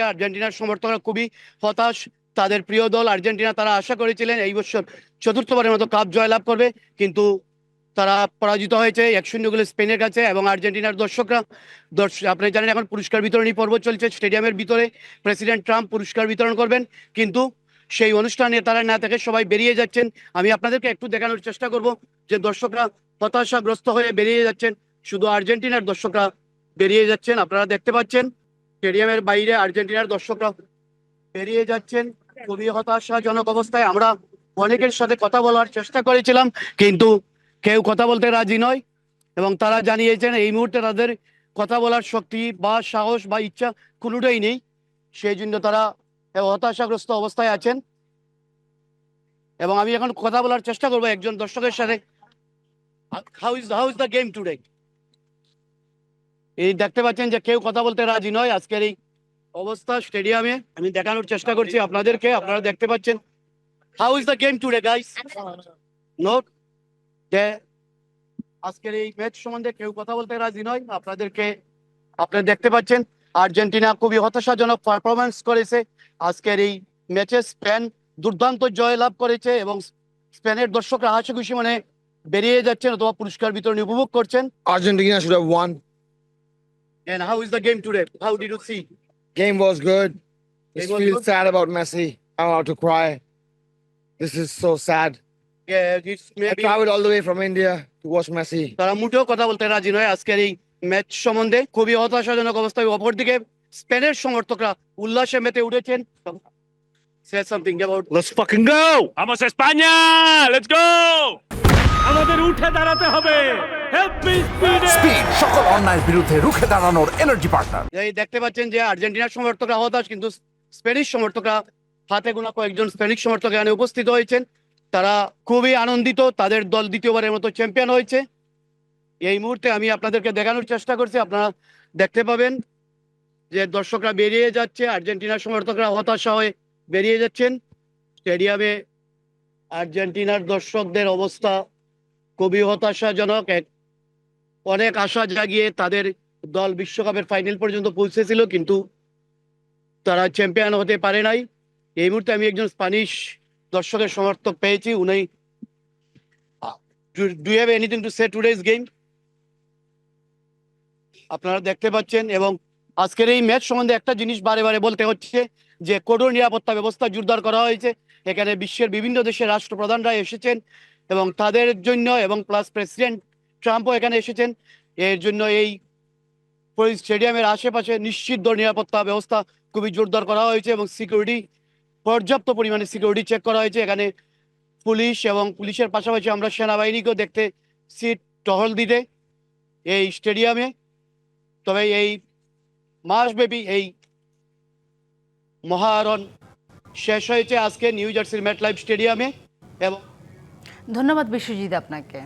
আর্জেন্টিনার সমর্থকরা খুবই হতাশ। তাদের প্রিয় দল আর্জেন্টিনা, তারা আশা করেছিলেন এই বছর চতুর্থবারের মতো কাপ জয়লাভ করবে, কিন্তু তারা পরাজিত হয়েছে 1-0 গোলে স্পেনের কাছে। এবং আর্জেন্টিনার দর্শকরা আপনি জানেন এখন পুরস্কার বিতরণী পর্ব চলছে স্টেডিয়ামের ভিতরে। প্রেসিডেন্ট ট্রাম্প পুরস্কার বিতরণ করবেন, কিন্তু সেই অনুষ্ঠানে তারা না থেকে সবাই বেরিয়ে যাচ্ছেন। আমি আপনাদেরকে একটু দেখানোর চেষ্টা করব যে দর্শকরা হতাশাগ্রস্ত হয়ে বেরিয়ে যাচ্ছেন। শুধু আর্জেন্টিনার দর্শকরা বেরিয়ে যাচ্ছেন, আপনারা দেখতে পাচ্ছেন স্টেডিয়ামের বাইরে আর্জেন্টিনার দর্শকরা বেরিয়ে যাচ্ছেন খুবই হতাশাজনক অবস্থায়। আমরা অনেকের সাথে কথা বলার চেষ্টা করেছিলাম, কিন্তু কেউ কথা বলতে রাজি নয় এবং তারা জানিয়েছেন এই মুহূর্তে তাদের কথা বলার শক্তি বা সাহস বা ইচ্ছা কোনোটাই নেই। সেই জন্য তারা হতাশাগ্রস্ত অবস্থায় আছেন। এবং আমি এখন কথা বলার চেষ্টা করবো একজন দর্শকের সাথে। How is the game today? এই দেখতে পাচ্ছেন যে কেউ কথা বলতে রাজি নয় আজকের এই অবস্থা স্টেডিয়ামে। আমি দেখানোর চেষ্টা করছি আপনাদেরকে, আপনারা দেখতে পাচ্ছেন। How is the game today guys? Note যে আজকের এই ম্যাচ সম্বন্ধে কেউ কথা বলতে রাজি নয়। আপনারা দেখতে পাচ্ছেন আর্জেন্টিনা খুবই হতাশাজনক পারফরমেন্স করেছে আজকের এই ম্যাচে। স্পেন দুর্দান্ত জয় লাভ করেছে এবং স্পেনের দর্শকরা হাসি খুশি মনে বেরিয়ে যাচ্ছেন অথবা পুরস্কার বিতরণী উপভোগ করছেন। Argentina should have won. And how is the game today? How did you see? Game was good. Game Just was feel good? sad about Messi. I'm about to cry. This is so sad. Yeah, it's I maybe traveled all the way from India to watch Messi. তারা মোটেও কথা বলতে রাজি নয় আজকের এই match সম্বন্ধে। খুবই হতাশাজনক অবস্থায়। অপরদিকে স্পেনের সমর্থকরা উল্লাসে মেতে উঠেছেন। Say something about Let's fucking go! Vamos España! Let's go! আমাদের উঠে দাঁড়াতে হবে। হেল্প মি স্পিড সকল অন্যায়ের বিরুদ্ধে রুখে দাঁড়ানোর এনার্জি পার্টনার। এই দেখতে পাচ্ছেন যে আর্জেন্টিনার সমর্থকরা হতাশ, কিন্তু স্প্যানিশ সমর্থকরা হাতে গোনা কয়েকজন স্প্যানিশ সমর্থক এখানে উপস্থিত হয়েছেন। তারা খুবই আনন্দিত, তাদের দল দ্বিতীয়বারের মতো চ্যাম্পিয়ন হয়েছে। এই মুহূর্তে আমি আপনাদেরকে দেখানোর চেষ্টা করছি, আপনারা দেখতে পাবেন যে দর্শকরা বেরিয়ে যাচ্ছে, আর্জেন্টিনার সমর্থকরা হতাশা হয়ে বেরিয়ে যাচ্ছেন স্টেডিয়ামে। আর্জেন্টিনার দর্শকদের অবস্থা খুবই হতাশাজনক। অনেক আশা জাগিয়ে তাদের দল বিশ্বকাপের ফাইনাল পর্যন্ত পৌঁছেছিল, কিন্তু তারা চ্যাম্পিয়ন হতে পারে নাই। এই মুহূর্তে আমি একজন স্প্যানিশ দর্শকের সমর্থক পেয়েছি। উনি do have anything to say today's game? আপনারা দেখতে পাচ্ছেন। এবং আজকের এই ম্যাচ সম্বন্ধে একটা জিনিস বারে বারে বলতে হচ্ছে যে কঠোর নিরাপত্তা ব্যবস্থা জোরদার করা হয়েছে। এখানে বিশ্বের বিভিন্ন দেশের রাষ্ট্রপ্রধানরা এসেছেন এবং তাদের জন্য, এবং প্লাস প্রেসিডেন্ট ট্রাম্পও এখানে এসেছেন। এর জন্য এই স্টেডিয়ামের আশেপাশে নিশ্চিত নিরাপত্তা ব্যবস্থা খুবই জোরদার করা হয়েছে এবং সিকিউরিটি, পর্যাপ্ত পরিমাণে সিকিউরিটি চেক করা হয়েছে এখানে। পুলিশ এবং পুলিশের পাশাপাশি আমরা সেনাবাহিনীকেও দেখতে সিট টহল দিতে এই স্টেডিয়ামে। তবে এই মাসব্যাপী এই মহারণ শেষ হয়েছে আজকে নিউ জার্সির ম্যাটলাইফ স্টেডিয়ামে। এবং ধন্যবাদ বিশ্বজিৎ আপনাকে।